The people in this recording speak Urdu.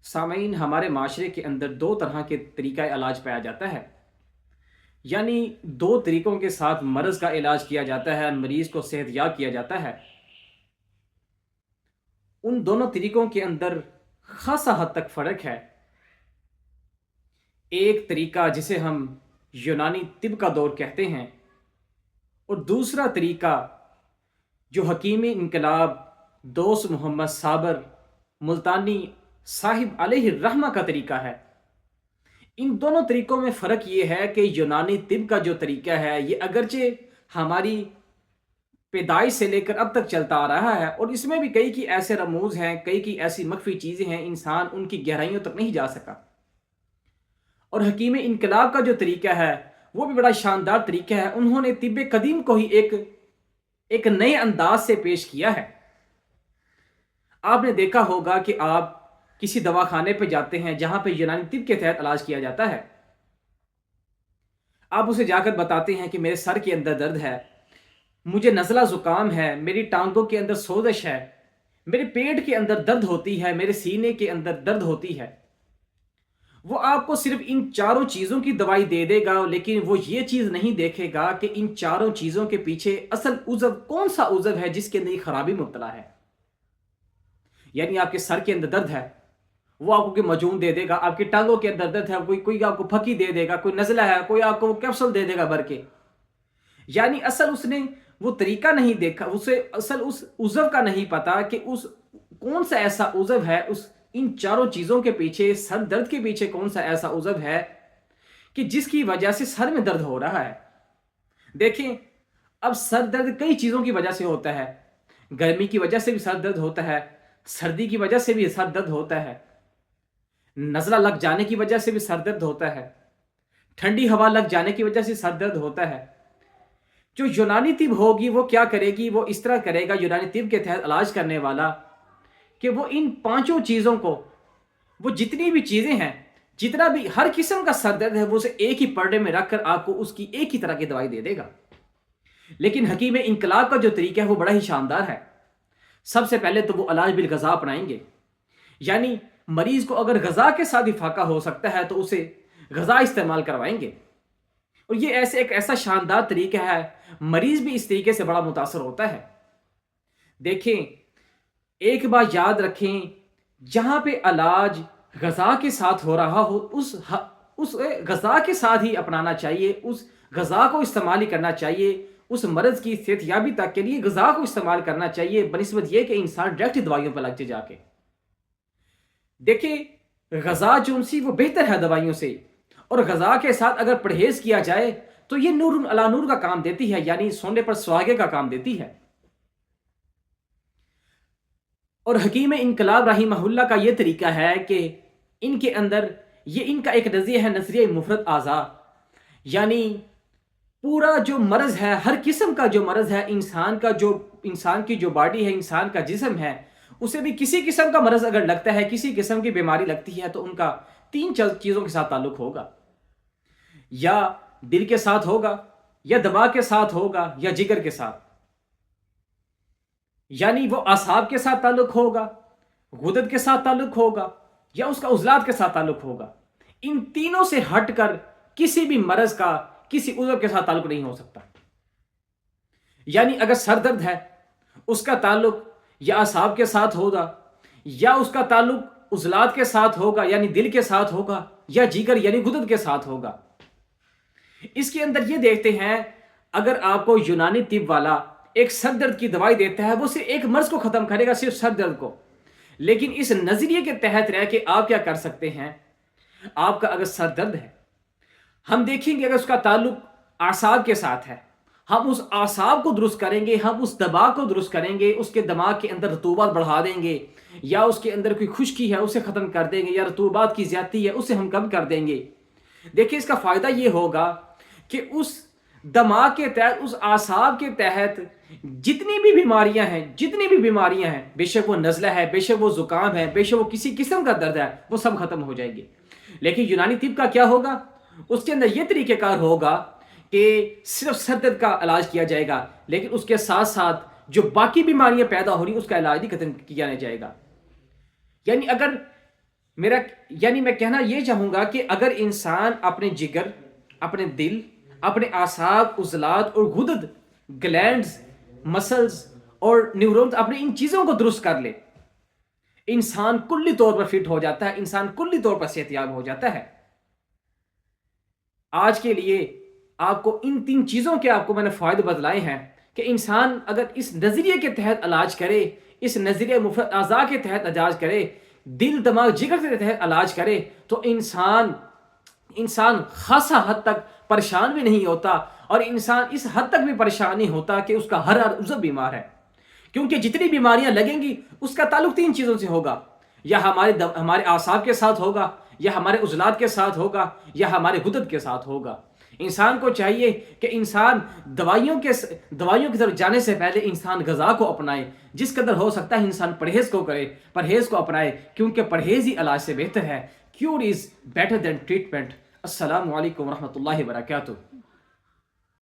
سامعین، ہمارے معاشرے کے اندر دو طرح کے طریقہ علاج پایا جاتا ہے۔ یعنی دو طریقوں کے ساتھ مرض کا علاج کیا جاتا ہے، مریض کو صحت یاب کیا جاتا ہے۔ ان دونوں طریقوں کے اندر خاصا حد تک فرق ہے۔ ایک طریقہ جسے ہم یونانی طب کا دور کہتے ہیں، اور دوسرا طریقہ جو حکیم انقلاب دوست محمد صابر ملتانی صاحب علیہ الرحمہ کا طریقہ ہے۔ ان دونوں طریقوں میں فرق یہ ہے کہ یونانی طب کا جو طریقہ ہے یہ اگرچہ ہماری پیدائش سے لے کر اب تک چلتا آ رہا ہے، اور اس میں بھی کئی کی ایسے رموز ہیں، کئی کی ایسی مخفی چیزیں ہیں، انسان ان کی گہرائیوں تک نہیں جا سکا۔ اور حکیم انقلاب کا جو طریقہ ہے وہ بھی بڑا شاندار طریقہ ہے۔ انہوں نے طب قدیم کو ہی ایک نئے انداز سے پیش کیا ہے۔ آپ نے دیکھا ہوگا کہ آپ کسی دواخانے پہ جاتے ہیں جہاں پہ یونانی طب کے تحت علاج کیا جاتا ہے، آپ اسے جا کر بتاتے ہیں کہ میرے سر کے اندر درد ہے، مجھے نزلہ زکام ہے، میری ٹانگوں کے اندر سوزش ہے، میرے پیٹ کے اندر درد ہوتی ہے، میرے سینے کے اندر درد ہوتی ہے۔ وہ آپ کو صرف ان چاروں چیزوں کی دوائی دے دے گا، لیکن وہ یہ چیز نہیں دیکھے گا کہ ان چاروں چیزوں کے پیچھے اصل عضو کون سا عضو ہے جس کے اندر یہ خرابی مبتلا ہے۔ یعنی آپ کے سر کے اندر درد ہے، وہ آپ کو کوئی مجون دے دے گا، آپ کی ٹانگوں کے اندر درد ہے، کوئی آپ کو پھکی دے دے گا، کوئی نزلہ ہے، کوئی آپ کو کیپسول دے دے گا بھر کے۔ یعنی اصل اس نے وہ طریقہ نہیں دیکھا، اسے اصل اس عضو کا نہیں پتا کہ اس کون سا ایسا عضو ہے، ان چاروں چیزوں کے پیچھے، سر درد کے پیچھے کون سا ایسا عضو ہے کہ جس کی وجہ سے سر میں درد ہو رہا ہے۔ دیکھیں، اب سر درد کئی چیزوں کی وجہ سے ہوتا ہے۔ گرمی کی وجہ سے بھی سر درد ہوتا ہے، سردی کی وجہ سے بھی سر درد ہوتا ہے، نزلہ لگ جانے کی وجہ سے بھی سر درد ہوتا ہے، ٹھنڈی ہوا لگ جانے کی وجہ سے سر درد ہوتا ہے۔ جو یونانی طب ہوگی وہ کیا کرے گی؟ وہ اس طرح کرے گا یونانی طب کے تحت علاج کرنے والا کہ وہ ان پانچوں چیزوں کو، وہ جتنی بھی چیزیں ہیں، جتنا بھی ہر قسم کا سر درد ہے، وہ اسے ایک ہی پرڈے میں رکھ کر آپ کو اس کی ایک ہی طرح کی دوائی دے دے گا۔ لیکن حکیم انقلاب کا جو طریقہ ہے وہ بڑا ہی شاندار ہے۔ سب سے پہلے تو وہ علاج بالغذا اپنائیں گے۔ یعنی مریض کو اگر غذا کے ساتھ ہی فاقہ ہو سکتا ہے تو اسے غذا استعمال کروائیں گے، اور یہ ایک ایسا شاندار طریقہ ہے، مریض بھی اس طریقے سے بڑا متاثر ہوتا ہے۔ دیکھیں، ایک بات یاد رکھیں، جہاں پہ علاج غذا کے ساتھ ہو رہا ہو اس غذا کے ساتھ ہی اپنانا چاہیے، اس غذا کو استعمال ہی کرنا چاہیے، اس مرض کی صحت یابی تک کے لیے غذا کو استعمال کرنا چاہیے، بنسبت یہ کہ انسان ڈائریکٹ دوائیوں پر لگ جا کے۔ دیکھیں، غذا جو سی وہ بہتر ہے دوائیوں سے، اور غذا کے ساتھ اگر پرہیز کیا جائے تو یہ نور علی نور کا کام دیتی ہے، یعنی سونے پر سہاگے کا کام دیتی ہے۔ اور حکیم انقلاب رحمہ اللہ کا یہ طریقہ ہے کہ ان کے اندر ان کا ایک نظریہ ہے، نظریہ مفرد اعضاء، یعنی پورا جو مرض ہے، ہر قسم کا جو مرض ہے، انسان کی جو باڈی ہے، انسان کا جسم ہے، اسے بھی کسی قسم کا مرض اگر لگتا ہے، کسی قسم کی بیماری لگتی ہے، تو ان کا تین چیزوں کے ساتھ تعلق ہوگا۔ یا دل کے ساتھ ہوگا، یا دماغ کے ساتھ ہوگا، یا جگر کے ساتھ۔ یعنی وہ اعصاب کے ساتھ تعلق ہوگا، غدد کے ساتھ تعلق ہوگا، یا اس کا عضلات کے ساتھ تعلق ہوگا۔ ان تینوں سے ہٹ کر کسی بھی مرض کا کسی عضو کے ساتھ تعلق نہیں ہو سکتا۔ یعنی اگر سر درد ہے، اس کا تعلق یا اعصاب کے ساتھ ہوگا، یا اس کا تعلق عضلات کے ساتھ ہوگا یعنی دل کے ساتھ ہوگا، یا جگر یعنی غدد کے ساتھ ہوگا۔ اس کے اندر یہ دیکھتے ہیں، اگر آپ کو یونانی طب والا ایک سر درد کی دوائی دیتا ہے، وہ صرف ایک مرض کو ختم کرے گا، صرف سر درد کو۔ لیکن اس نظریے کے تحت رہ کے آپ کیا کر سکتے ہیں؟ آپ کا اگر سر درد ہے، ہم دیکھیں گے اگر اس کا تعلق اعصاب کے ساتھ ہے، ہم اس اعصاب کو درست کریں گے، ہم اس دماغ کو درست کریں گے، اس کے دماغ کے اندر رطوبات بڑھا دیں گے، یا اس کے اندر کوئی خشکی ہے اسے ختم کر دیں گے، یا رطوبات کی زیادتی ہے اسے ہم کم کر دیں گے۔ دیکھیں، اس کا فائدہ یہ ہوگا کہ اس دماغ کے تحت، اس اعصاب کے تحت جتنی بھی بیماریاں ہیں، بے شک وہ نزلہ ہے، بے شک وہ زکام ہے، بے شک وہ کسی قسم کا درد ہے، وہ سب ختم ہو جائیں گے۔ لیکن یونانی طب کا کیا ہوگا؟ اس کے اندر یہ طریقہ کار ہوگا کہ صرف سر درد کا علاج کیا جائے گا، لیکن اس کے ساتھ ساتھ جو باقی بیماریاں پیدا ہو رہی اس کا علاج نہیں ختم کیا نہیں جائے گا۔ یعنی اگر میرا یعنی میں کہنا یہ چاہوں گا کہ اگر انسان اپنے جگر، اپنے دل، اپنے اعصاب، عضلات اور غدد، گلینڈز، مسلز اور نیورونز، اپنے ان چیزوں کو درست کر لے، انسان کلی طور پر فٹ ہو جاتا ہے، انسان کلی طور پر صحت یاب ہو جاتا ہے۔ آج کے لیے آپ کو ان 3 چیزوں کے آپ کو میں نے فائدے بتلائے ہیں کہ انسان اگر اس نظریے کے تحت علاج کرے، اس نظریے مفرد اعضاء کے تحت علاج کرے، دل دماغ جگر کے تحت علاج کرے، تو انسان خاصا حد تک پریشان بھی نہیں ہوتا، اور انسان اس حد تک بھی پریشان نہیں ہوتا کہ اس کا ہر عضو بیمار ہے، کیونکہ جتنی بیماریاں لگیں گی اس کا تعلق 3 چیزوں سے ہوگا، یا ہمارے اعصاب کے ساتھ ہوگا، یا ہمارے عضلات کے ساتھ ہوگا، یا ہمارے غدد کے ساتھ ہوگا۔ انسان کو چاہیے کہ انسان دوائیوں کی طرف جانے سے پہلے انسان غذا کو اپنائے، جس قدر ہو سکتا ہے انسان پرہیز کو کرے، پرہیز کو اپنائے، کیونکہ پرہیز ہی علاج سے بہتر ہے۔ Cure is better than treatment. السلام علیکم ورحمۃ اللہ وبرکاتہ۔